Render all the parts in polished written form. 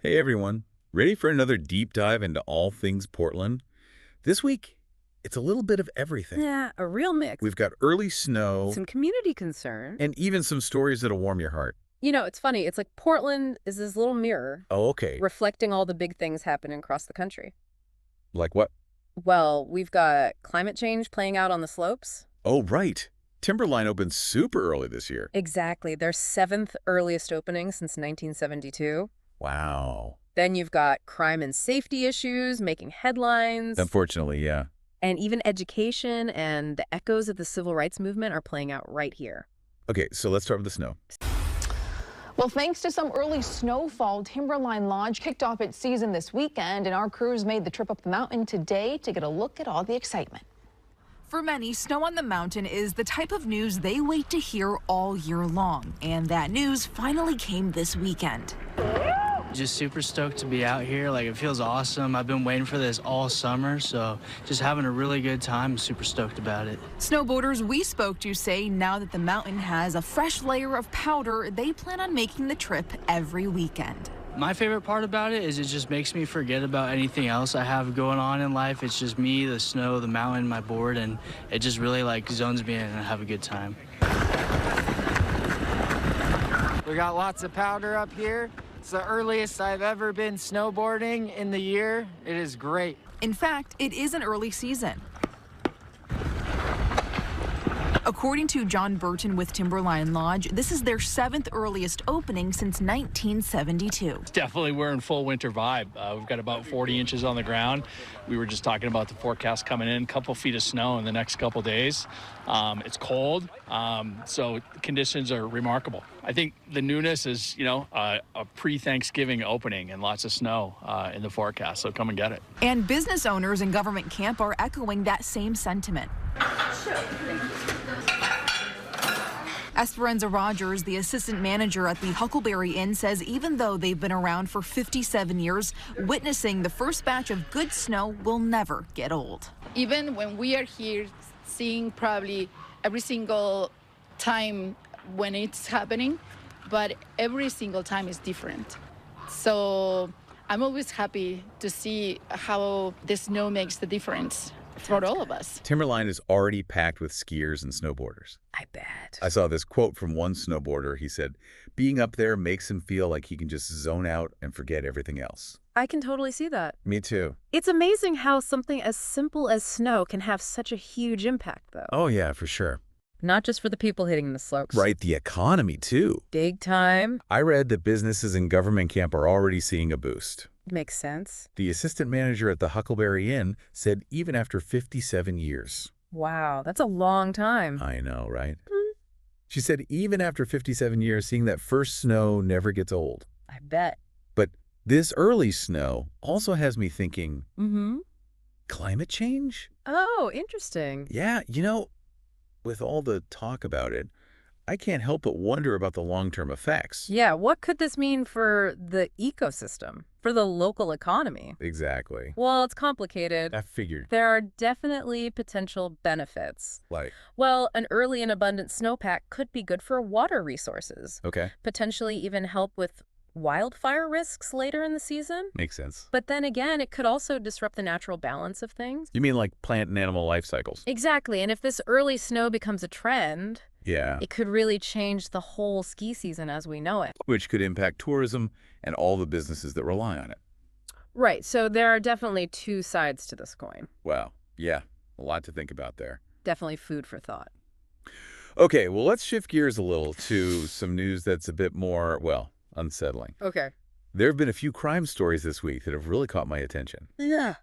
Hey everyone, ready for another deep dive into all things Portland? This week, it's a little bit of everything. Yeah, a real mix. We've got early snow Some community concern. and even some stories that'll warm your heart. It's funny. It's like Portland is this little mirror Oh, okay. reflecting all the big things happening across the country. Like what? Well, we've got climate change playing out on the slopes. Oh, right. Timberline opened super early this year. Exactly. Their seventh earliest opening since 1972. Wow. Then you've got crime and safety issues making headlines. Unfortunately, yeah. And even education and the echoes of the civil rights movement are playing out right here. Okay, so let's start with the snow. Well, thanks to some early snowfall, Timberline Lodge kicked off its season this weekend, and our crews made the trip up the mountain today to get a look at all the excitement. For many, snow on the mountain is the type of news they wait to hear all year long, and that news finally came this weekend. Just super stoked to be out here. Like, it feels awesome. I've been waiting for this all summer, so just having a really good time. Super stoked about it. Snowboarders we spoke to say now that the mountain has a fresh layer of powder, they plan on making the trip every weekend. My favorite part about it is it just makes me forget about anything else I have going on in life. It's just me, the snow, the mountain, my board, and it just really zones me in and I have a good time. We got lots of powder up here. It's the earliest I've ever been snowboarding in the year. It is great. In fact, it is an early season. According to John Burton with Timberline Lodge, this is their seventh earliest opening since 1972. Definitely we're in full winter vibe. We've got about 40 inches on the ground. We were just talking about the forecast coming in, a couple feet of snow in the next couple days. It's cold, so the conditions are remarkable. I think the newness is, a pre-Thanksgiving opening and lots of snow in the forecast, so come and get it. And business owners in Government Camp are echoing that same sentiment. Esperanza Rogers, the assistant manager at the Huckleberry Inn, says even though they've been around for 57 years, witnessing the first batch of good snow will never get old. Even when we are here, seeing probably every single time when it's happening, but every single time is different. So I'm always happy to see how the snow makes the difference for all of us. Timberline is already packed with skiers and snowboarders. I bet. I saw this quote from one snowboarder. He said, being up there makes him feel like he can just zone out and forget everything else. I can totally see that. Me too. It's amazing how something as simple as snow can have such a huge impact, though. Oh, yeah, for sure. Not just for the people hitting the slopes. Right, the economy, too. Big time. I read that businesses in Government Camp are already seeing a boost. Makes sense. The assistant manager at the Huckleberry Inn said even after 57 years. Wow, that's a long time. I know, right? She said even after 57 years, seeing that first snow never gets old. I bet. But this early snow also has me thinking, climate change? Oh, interesting. Yeah, with all the talk about it, I can't help but wonder about the long-term effects. Yeah, what could this mean for the ecosystem, for the local economy? Exactly. Well, it's complicated. I figured. There are definitely potential benefits. Like, Well, an early and abundant snowpack could be good for water resources, okay, potentially even help with wildfire risks later in the season. makes sense. But then again, it could also disrupt the natural balance of things. You mean like plant and animal life cycles? Exactly, and if this early snow becomes a trend, Yeah. it could really change the whole ski season as we know it. Which could impact tourism and all the businesses that rely on it. Right, so there are definitely two sides to this coin. Wow. Yeah, a lot to think about there. Definitely food for thought. Okay, well, let's shift gears a little to some news that's a bit more, unsettling. Okay. There have been a few crime stories this week that have really caught my attention. Yeah.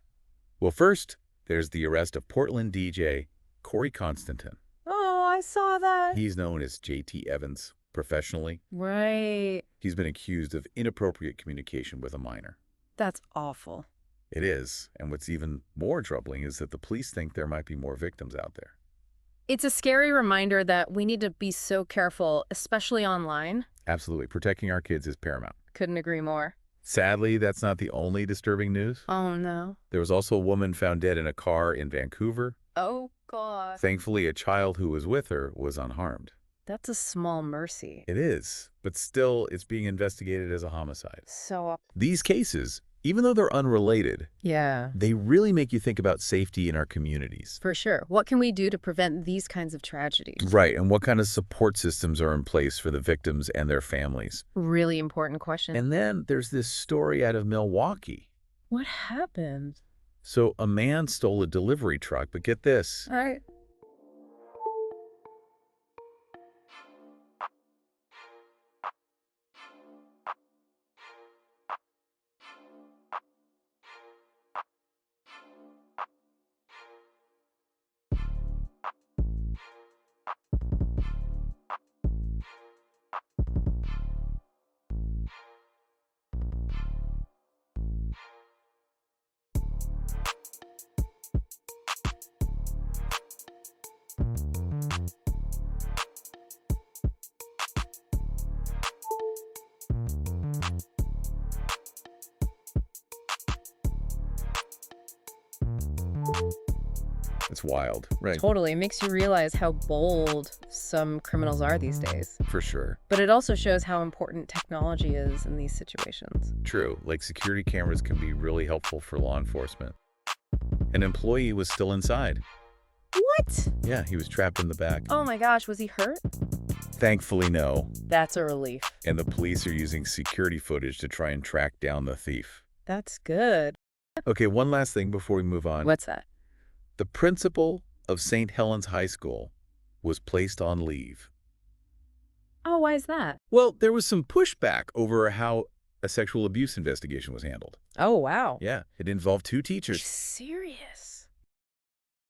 Well, first, there's the arrest of Portland DJ Corey Constantin. Oh, I saw that. He's known as JT Evans professionally. Right. He's been accused of inappropriate communication with a minor. That's awful. It is, and what's even more troubling is that the police think there might be more victims out there. It's a scary reminder that we need to be so careful, especially online. Absolutely. Protecting our kids is paramount. Couldn't agree more. Sadly, that's not the only disturbing news. Oh, no. There was also a woman found dead in a car in Vancouver. Oh, God. Thankfully, a child who was with her was unharmed. That's a small mercy. It is, but still, it's being investigated as a homicide. So, These cases, even though they're unrelated, yeah, they really make you think about safety in our communities. for sure. What can we do to prevent these kinds of tragedies? Right, and what kind of support systems are in place for the victims and their families? Really important question. And then there's this story out of Milwaukee. What happened? So a man stole a delivery truck, but get this. All right. It's wild, right? Totally. It makes you realize how bold some criminals are these days. For sure. But it also shows how important technology is in these situations. True, like security cameras can be really helpful for law enforcement. An employee was still inside. What? Yeah, he was trapped in the back. Oh my gosh, was he hurt? Thankfully, no. That's a relief. And the police are using security footage to try and track down the thief. That's good. Okay, one last thing before we move on. What's that? The principal of St. Helens High School was placed on leave. Oh, why is that? Well, there was some pushback over how a sexual abuse investigation was handled. Oh, wow. Yeah, it involved 2 You're teachers. serious?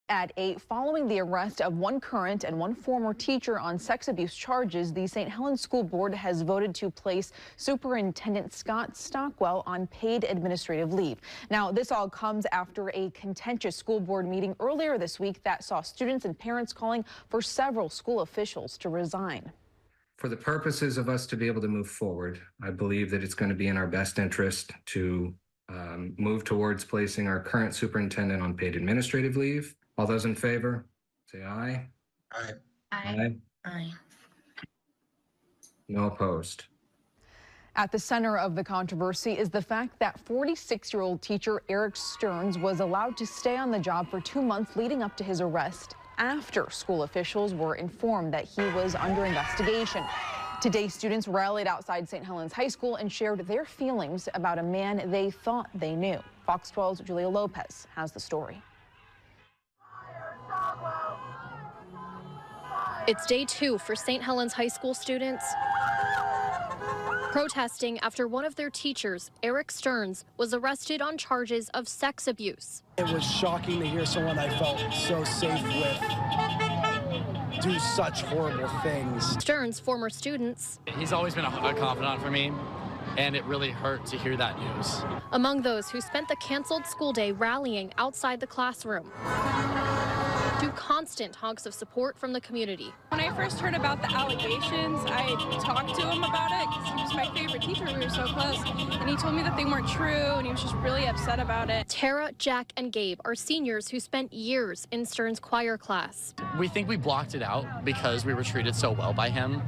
At 8, following the arrest of one current and one former teacher on sex abuse charges, the St. Helens School Board has voted to place Superintendent Scott Stockwell on paid administrative leave. Now, this all comes after a contentious school board meeting earlier this week that saw students and parents calling for several school officials to resign. For the purposes of us to be able to move forward, I believe that it's going to be in our best interest to move towards placing our current superintendent on paid administrative leave. All those in favor, say aye. Aye. Aye. Aye. No opposed. At the center of the controversy is the fact that 46-year-old teacher Eric Stearns was allowed to stay on the job for 2 months leading up to his arrest after school officials were informed that he was under investigation. Today, students rallied outside St. Helens High School and shared their feelings about a man they thought they knew. Fox 12's Julia Lopez has the story. It's day 2 for St. Helens High School students protesting after one of their teachers, Eric Stearns, was arrested on charges of sex abuse. It was shocking to hear someone I felt so safe with do such horrible things. Stearns' former students. He's always been a confidant for me, and it really hurt to hear that news. Among those who spent the canceled school day rallying outside the classroom. Through constant honks of support from the community. When I first heard about the allegations, I talked to him about it because he was my favorite teacher. We were so close. And he told me that they weren't true, and he was just really upset about it. Tara, Jack, and Gabe are seniors who spent years in Stearns' choir class. We think we blocked it out because we were treated so well by him.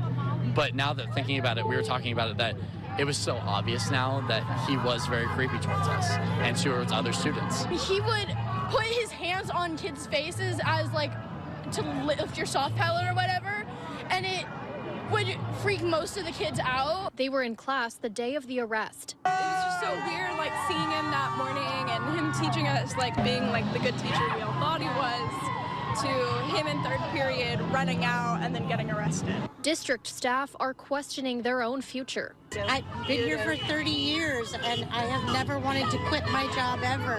But now that thinking about it, we were talking about it, that it was so obvious now that he was very creepy towards us and towards other students. He would put his hands on kids' faces as like to lift your soft palate or whatever, and it would freak most of the kids out. They were in class the day of the arrest. It was just so weird, like seeing him that morning and him teaching us, like being like the good teacher we all thought he was, to him in third period running out and then getting arrested. District staff are questioning their own future. I've been here for 30 years and I have never wanted to quit my job ever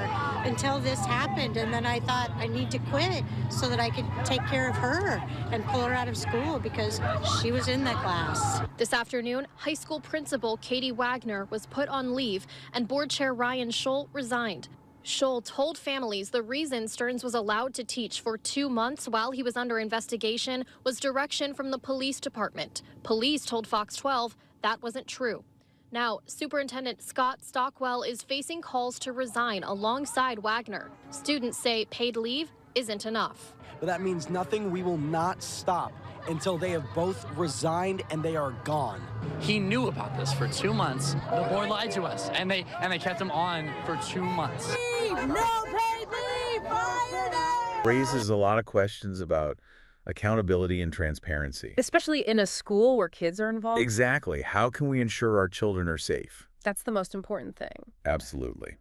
until this happened. And then I thought I need to quit so that I could take care of her and pull her out of school because she was in that class. This afternoon, high school principal Katie Wagner was put on leave and board chair Ryan Scholl resigned. Scholl told families the reason Stearns was allowed to teach for 2 months while he was under investigation was direction from the police department. Police told Fox 12 that wasn't true. Now, Superintendent Scott Stockwell is facing calls to resign alongside Wagner. Students say paid leave isn't enough. But that means nothing. We will not stop until they have both resigned and they are gone. He knew about this for 2 months. The board lied to us, and they kept him on for 2 months. No paid leave! Fire them! Raises a lot of questions about accountability and transparency. Especially in a school where kids are involved. Exactly. How can we ensure our children are safe? That's the most important thing. Absolutely.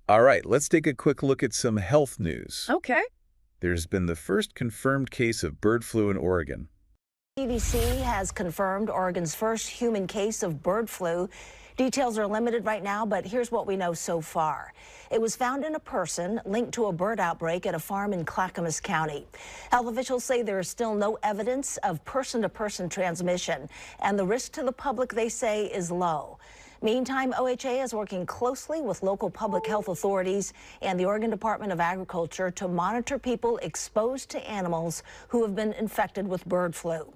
All right, let's take a quick look at some health news. Okay. There's been the first confirmed case of bird flu in Oregon. CDC has confirmed Oregon's first human case of bird flu. Details are limited right now, but here's what we know so far. It was found in a person linked to a bird outbreak at a farm in Clackamas County. Health officials say there is still no evidence of person-to-person transmission, and the risk to the public, they say, is low. Meantime, OHA is working closely with local public health authorities and the Oregon Department of Agriculture to monitor people exposed to animals who have been infected with bird flu.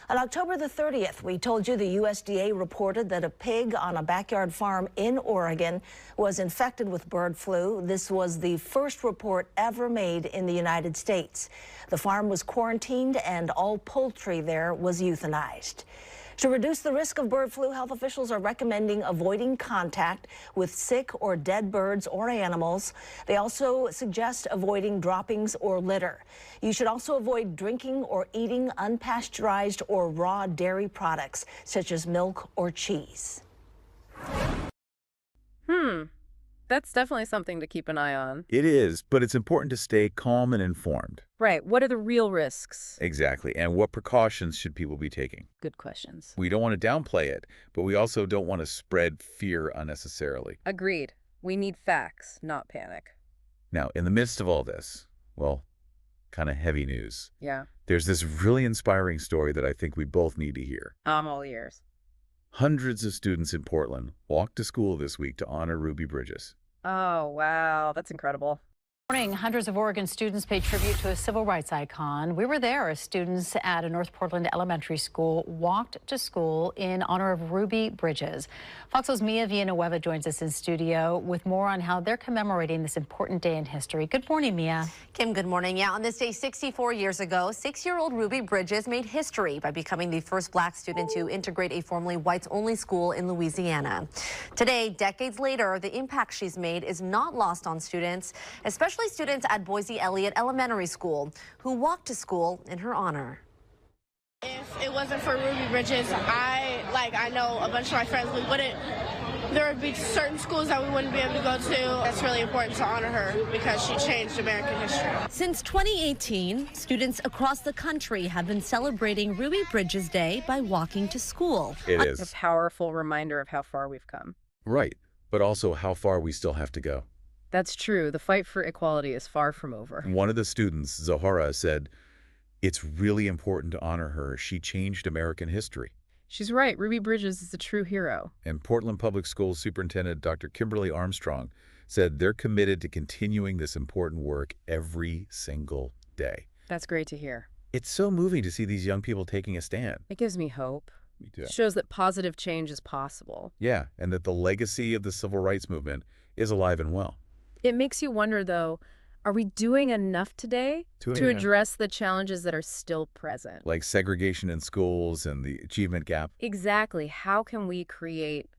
On October the 30th, we told you the USDA reported that a pig on a backyard farm in Oregon was infected with bird flu. This was the first report ever made in the United States. The farm was quarantined and all poultry there was euthanized. To reduce the risk of bird flu, health officials are recommending avoiding contact with sick or dead birds or animals. They also suggest avoiding droppings or litter. You should also avoid drinking or eating unpasteurized or raw dairy products, such as milk or cheese. That's definitely something to keep an eye on. It is, but it's important to stay calm and informed. Right. What are the real risks? Exactly. And what precautions should people be taking? Good questions. We don't want to downplay it, but we also don't want to spread fear unnecessarily. Agreed. We need facts, not panic. Now, in the midst of all this, well, kind of heavy news. Yeah. There's this really inspiring story that I think we both need to hear. I'm all ears. Hundreds of students in Portland walked to school this week to honor Ruby Bridges. Oh, wow. That's incredible. Morning, hundreds of Oregon students paid tribute to a civil rights icon. We were there as students at a North Portland elementary school walked to school in honor of Ruby Bridges. Fox's Mia Villanueva joins us in studio with more on how they're commemorating this important day in history. Good morning, Mia. Kim, good morning. Yeah, on this day 64 years ago, 6-year-old Ruby Bridges made history by becoming the first black student to integrate a formerly whites-only school in Louisiana. Today, decades later, the impact she's made is not lost on students, especially students at Boise Elliott Elementary School, who walked to school in her honor. If it wasn't for Ruby Bridges, I know a bunch of my friends, there would be certain schools that we wouldn't be able to go to. That's really important to honor her because she changed American history. Since 2018, students across the country have been celebrating Ruby Bridges Day by walking to school. It is. A powerful reminder of how far we've come. Right, but also how far we still have to go. That's true. The fight for equality is far from over. One of the students, Zohara, said, "It's really important to honor her. She changed American history." She's right. Ruby Bridges is a true hero. And Portland Public Schools Superintendent Dr. Kimberly Armstrong said they're committed to continuing this important work every single day. That's great to hear. It's so moving to see these young people taking a stand. It gives me hope. Me too. It shows that positive change is possible. Yeah, and that the legacy of the civil rights movement is alive and well. It makes you wonder, though, are we doing enough today to address the challenges that are still present? Like segregation in schools and the achievement gap. Exactly. How can we create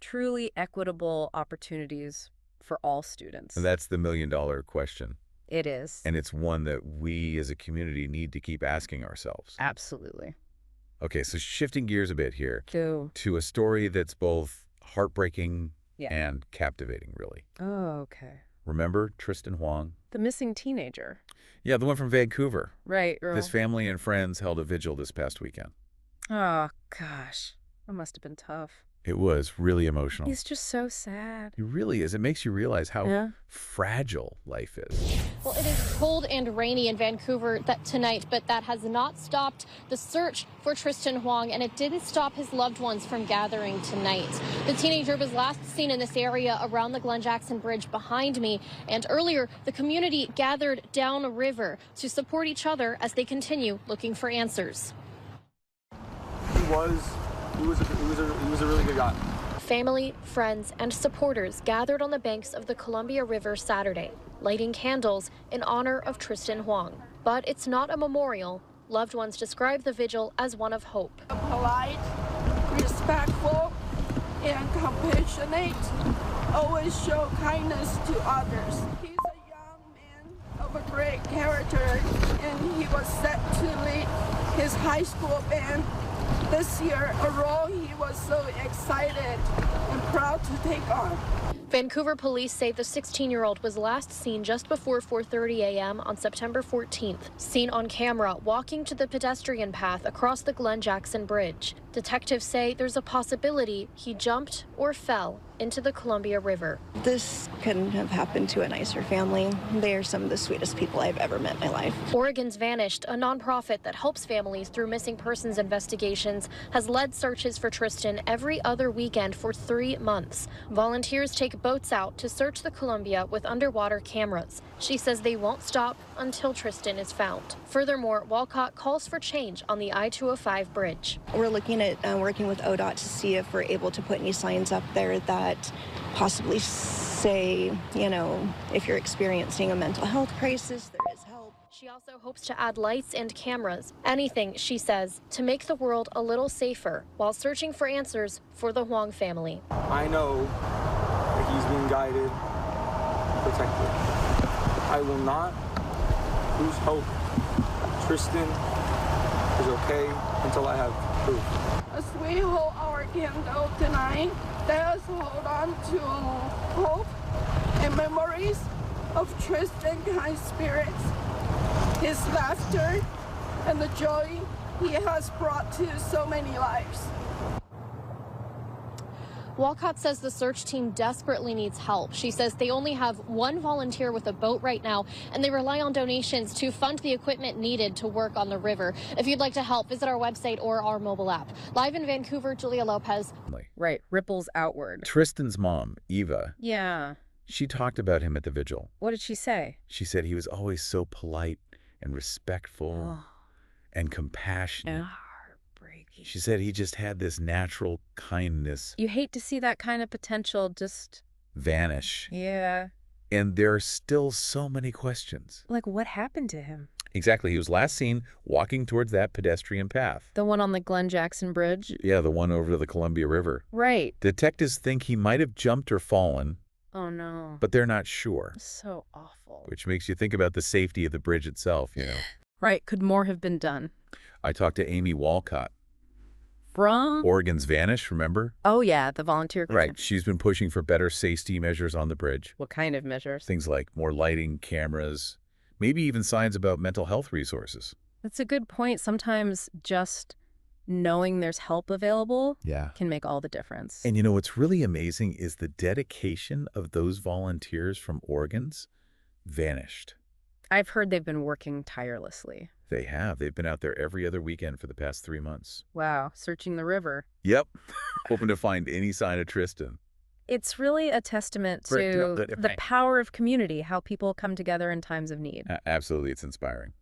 truly equitable opportunities for all students? And that's the million-dollar question. It is. And it's one that we as a community need to keep asking ourselves. Absolutely. Okay, so shifting gears a bit here to a story that's both heartbreaking and captivating, really. Oh, okay. Remember Tristan Huang? The missing teenager. Yeah, the one from Vancouver. Right. His family and friends held a vigil this past weekend. Oh, gosh. That must have been tough. It was really emotional. He's just so sad. He really is. It makes you realize how fragile life is. Well, it is cold and rainy in Vancouver tonight, but that has not stopped the search for Tristan Huang, and it didn't stop his loved ones from gathering tonight. The teenager was last seen in this area around the Glen Jackson Bridge behind me, and earlier the community gathered downriver to support each other as they continue looking for answers. He was a really good guy. Family, friends, and supporters gathered on the banks of the Columbia River Saturday, lighting candles in honor of Tristan Huang. But it's not a memorial loved ones describe the vigil as one of hope. Polite, respectful, and compassionate, always show kindness to others. He's a young man of a great character, and he was set to lead his high school band this year, a role he was so excited and proud to take on. Vancouver police say the 16-year-old was last seen just before 4:30 a.m. on September 14th, seen on camera walking to the pedestrian path across the Glen Jackson Bridge. Detectives say there's a possibility he jumped or fell into the Columbia River. This couldn't have happened to a nicer family. They are some of the sweetest people I've ever met in my life. Oregon's Vanished, a nonprofit that helps families through missing persons investigations, has led searches for Tristan every other weekend for 3 months. Volunteers take boats out to search the Columbia with underwater cameras. She says they won't stop until Tristan is found. Furthermore, Walcott calls for change on the I-205 bridge. We're looking at working with ODOT to see if we're able to put any signs up there that possibly say, if you're experiencing a mental health crisis, there is help. She also hopes to add lights and cameras. Anything, she says, to make the world a little safer while searching for answers for the Huang family. I know that he's being guided, protected. I will not lose hope. Tristan is okay until I have proof. As we hold our candle tonight, let us hold on to hope and memories of Tristan's kind spirits, his laughter, and the joy he has brought to so many lives. Walcott says the search team desperately needs help. She says they only have one volunteer with a boat right now, and they rely on donations to fund the equipment needed to work on the river. If you'd like to help, visit our website or our mobile app. Live in Vancouver, Julia Lopez. Right, ripples outward. Tristan's mom, Eva. Yeah. She talked about him at the vigil. What did she say? She said he was always so polite and respectful and compassionate. She said he just had this natural kindness. You hate to see that kind of potential just vanish. Yeah. And there are still so many questions. Like, what happened to him? Exactly. He was last seen walking towards that pedestrian path. The one on the Glen Jackson Bridge? Yeah, the one over to the Columbia River. Right. Detectives think he might have jumped or fallen. Oh, no. But they're not sure. So awful. Which makes you think about the safety of the bridge itself, Right. Could more have been done? I talked to Amy Walcott. From? Oregon's Vanish, remember? Oh, yeah, the volunteer group. Right. She's been pushing for better safety measures on the bridge. What kind of measures? Things like more lighting, cameras, maybe even signs about mental health resources. That's a good point. Sometimes just knowing there's help available can make all the difference. And what's really amazing is the dedication of those volunteers from Oregon's Vanished. I've heard they've been working tirelessly. They have. They've been out there every other weekend for the past 3 months. Wow. Searching the river. Yep. Hoping to find any sign of Tristan. It's really a testament to the power of community, how people come together in times of need. Absolutely. It's inspiring.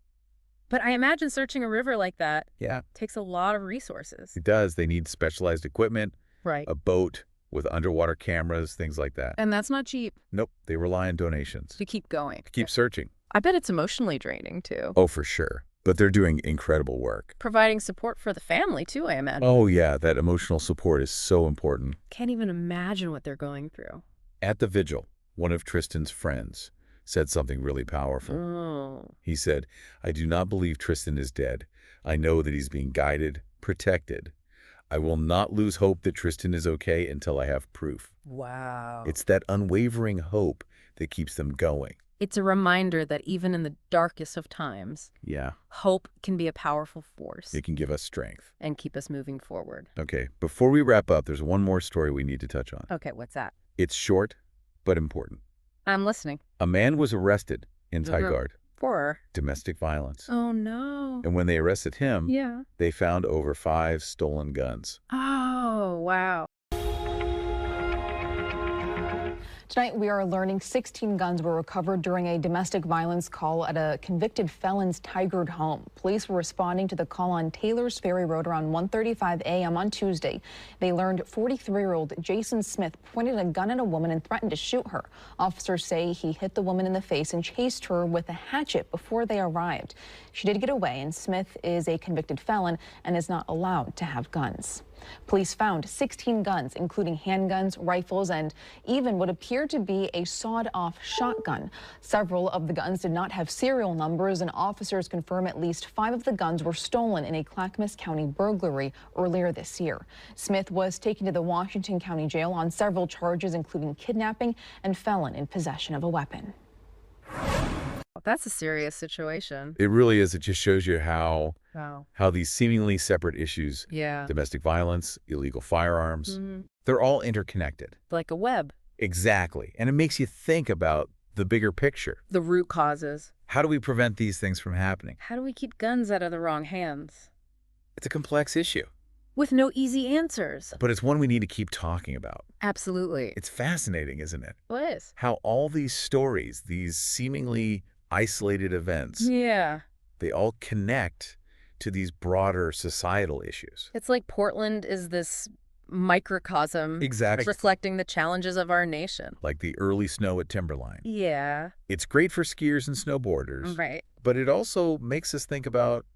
But I imagine searching a river like that takes a lot of resources. It does. They need specialized equipment, right? A boat with underwater cameras, things like that. And that's not cheap. Nope. They rely on donations. To keep going. To keep searching. I bet it's emotionally draining, too. Oh, for sure. But they're doing incredible work. Providing support for the family, too, I imagine. Oh, yeah. That emotional support is so important. Can't even imagine what they're going through. At the vigil, one of Tristan's friends said something really powerful. Oh. He said, "I do not believe Tristan is dead. I know that he's being guided, protected. I will not lose hope that Tristan is okay until I have proof." Wow. It's that unwavering hope that keeps them going. It's a reminder that even in the darkest of times, hope can be a powerful force. It can give us strength. And keep us moving forward. Okay, before we wrap up, there's one more story we need to touch on. Okay, what's that? It's short, but important. I'm listening. A man was arrested in Tigard. For? Domestic violence. Oh, no. And when they arrested him, they found over 5 stolen guns. Oh, wow. Tonight, we are learning 16 guns were recovered during a domestic violence call at a convicted felon's Tigard home. Police were responding to the call on Taylor's Ferry Road around 1:35 a.m. on Tuesday. They learned 43-year-old Jason Smith pointed a gun at a woman and threatened to shoot her. Officers say he hit the woman in the face and chased her with a hatchet before they arrived. She did get away, and Smith is a convicted felon and is not allowed to have guns. Police found 16 guns, including handguns, rifles, and even what appeared to be a sawed-off shotgun. Several of the guns did not have serial numbers, and officers confirm at least 5 of the guns were stolen in a Clackamas County burglary earlier this year. Smith was taken to the Washington County Jail on several charges, including kidnapping and felon in possession of a weapon. That's a serious situation. It really is. It just shows you Wow. how these seemingly separate issues, Yeah. domestic violence, illegal firearms, they're all interconnected. Like a web. Exactly. And it makes you think about the bigger picture. The root causes. How do we prevent these things from happening? How do we keep guns out of the wrong hands? It's a complex issue, With no easy answers. but it's one we need to keep talking about. Absolutely. It's fascinating, isn't it? It is. How all these stories, these seemingly isolated events, Yeah. they all connect to these broader societal issues. It's like Portland is this microcosm Exactly. reflecting the challenges of our nation. Like the early snow at Timberline. Yeah. It's great for skiers and snowboarders, Right. but it also makes us think about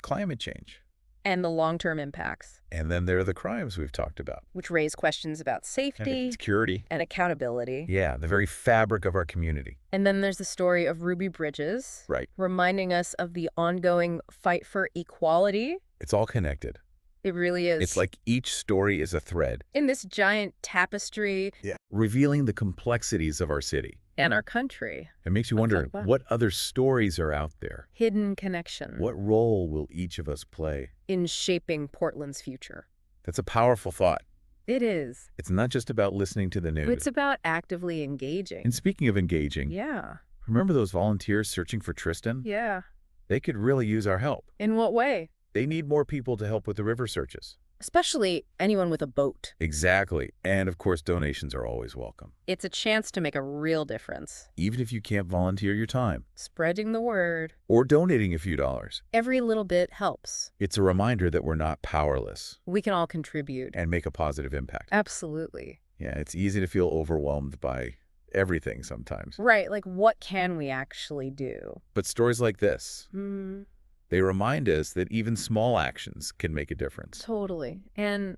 climate change. And the long-term impacts, And then there are the crimes we've talked about. which raise questions about safety Security. and accountability. Yeah, the very fabric of our community. And then there's the story of Ruby Bridges, Right. reminding us of the ongoing fight for equality. It's all connected. It really is. It's like each story is a thread. in this giant tapestry Revealing the complexities of our city. and our country. It makes you wonder what other stories are out there. Hidden connection What role will each of us play? in shaping Portland's future. That's a powerful thought. It is. It's not just about listening to the news. It's about actively engaging. And speaking of engaging, Yeah. remember those volunteers searching for Tristan? Yeah. They could really use our help. In what way? They need more people to help with the river searches. Especially anyone with a boat. Exactly. And of course, donations are always welcome. It's a chance to make a real difference. Even if you can't volunteer your time Spreading the word. or donating a few dollars. Every little bit helps. It's a reminder that we're not powerless We can all contribute. and make a positive impact. Absolutely. Yeah, it's easy to feel overwhelmed by everything sometimes. Right. Like, what can we actually do? But stories like this, Hmm. they remind us that even small actions can make a difference. Totally. And,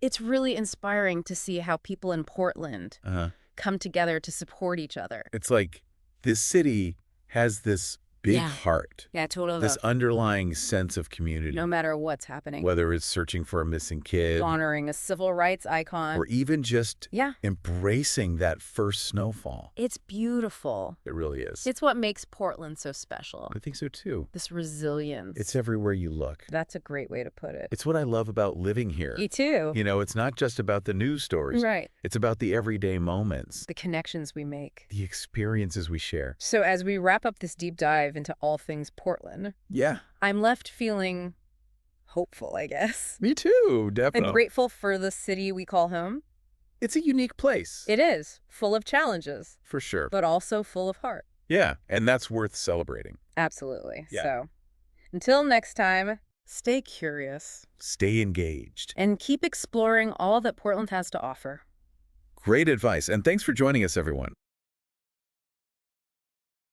it's really inspiring to see how people in Portland come together to support each other. It's like this city has this big heart. Yeah, totally. This underlying sense of community. No matter what's happening. Whether it's searching for a missing kid Honoring a civil rights icon. or even just Yeah. embracing that first snowfall. It's beautiful. It really is. It's what makes Portland so special. I think so too. This resilience. It's everywhere you look. That's a great way to put it. It's what I love about living here. Me too. It's not just about the news stories. Right. It's about the everyday moments, The connections we make. the experiences we share. So as we wrap up this deep dive into all things Portland, Yeah. I'm left feeling hopeful, I guess. Me too, definitely. And grateful for the city we call home. It's a unique place. It is, full of challenges, For sure. but also full of heart. Yeah, and that's worth celebrating. Absolutely. Yeah. So until next time, stay curious Stay engaged. and keep exploring all that Portland has to offer. Great advice, and thanks for joining us, everyone.